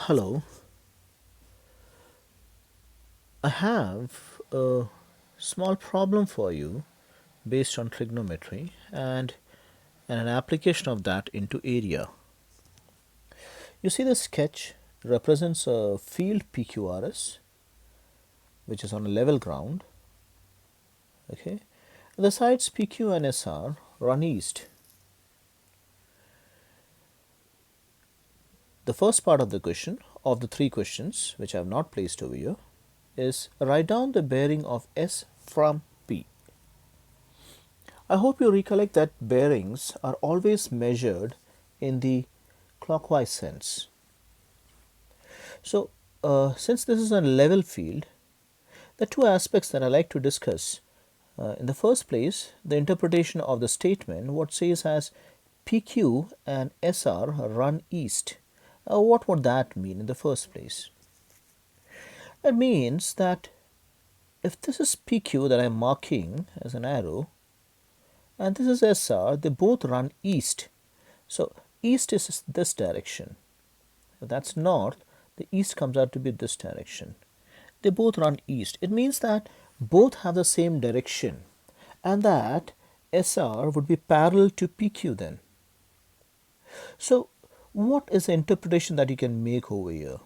Hello, I have a small problem for you based on trigonometry and an application of that into area. You see, the sketch represents a field PQRS which is on a level ground. Okay, the sides PQ and SR run east. The first part of the question, of the three questions which I have not placed over here, is write down the bearing of S from P. I hope you recollect that bearings are always measured in the clockwise sense. So, since this is a level field, the two aspects that I like to discuss. In the first place, the interpretation of the statement, what says as PQ and SR run east. What would that mean in the first place? It means that if this is PQ that I am marking as an arrow, and this is SR, they both run east. So east is this direction. If that's north, the east comes out to be this direction. They both run east. It means that both have the same direction and that SR would be parallel to PQ then. So what is the interpretation that you can make over here?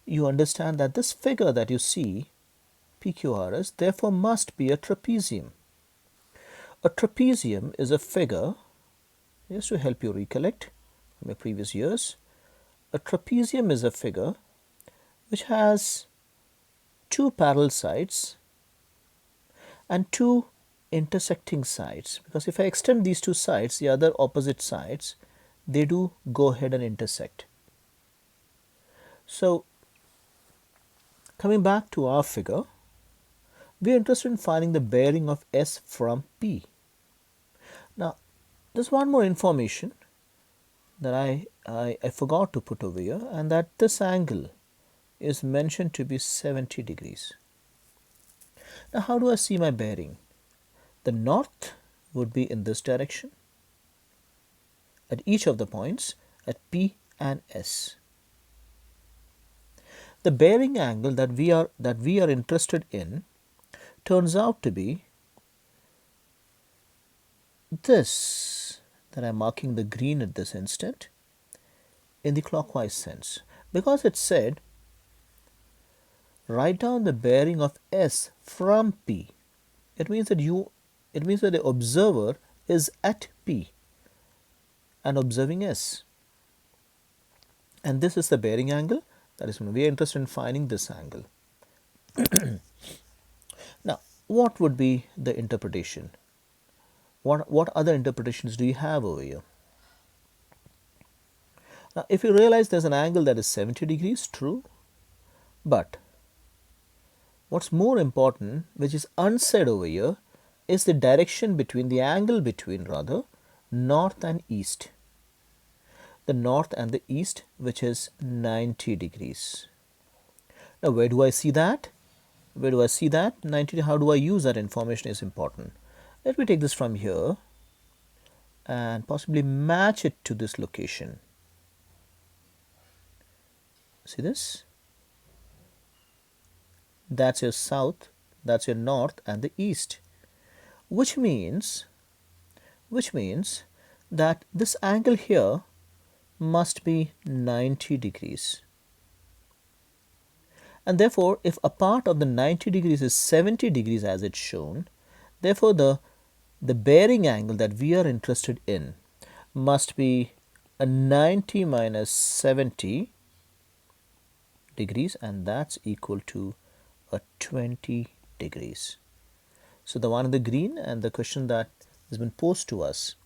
You understand that this figure that you see, PQRS, therefore must be a trapezium. A trapezium is a figure, just to help you recollect from your previous years, a trapezium is a figure which has two parallel sides and two intersecting sides, because if I extend these two sides, the other opposite sides, they do go ahead and intersect. So coming back to our figure, we are interested in finding the bearing of S from P. Now there's one more information that I forgot to put over here, and that this angle is mentioned to be 70 degrees. Now how do I see my bearing? The north would be in this direction at each of the points at P and S. The bearing angle that we are interested in turns out to be this, that I am marking the green at this instant, in the clockwise sense, because it said write down the bearing of S from P. It means that the observer is at P and observing S, and this is the bearing angle. That is when we are interested in finding this angle. Now what would be the interpretation? What other interpretations do you have over here? Now if you realize there's an angle that is 70 degrees, true, but what's more important, which is unsaid over here, is the direction between the angle between rather north and east. The north and the east, which is 90 degrees. Now where do I see that? Where do I see that 90? How do I use that information is important. Let me take this from here and possibly match it to this location. See this? That's your south, that's your north and the east, which means that this angle here must be 90 degrees. And therefore, if a part of the 90 degrees is 70 degrees as it's shown, therefore the bearing angle that we are interested in must be a 90 minus 70 degrees, and that's equal to a 20 degrees. So the one in the green, and the question that has been posed to us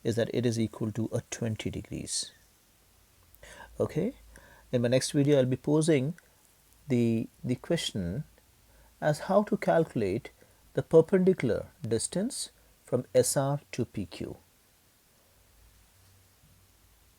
is that it is equal to a 20 degrees. Okay, in my next video I'll be posing the question as how to calculate the perpendicular distance from SR to PQ.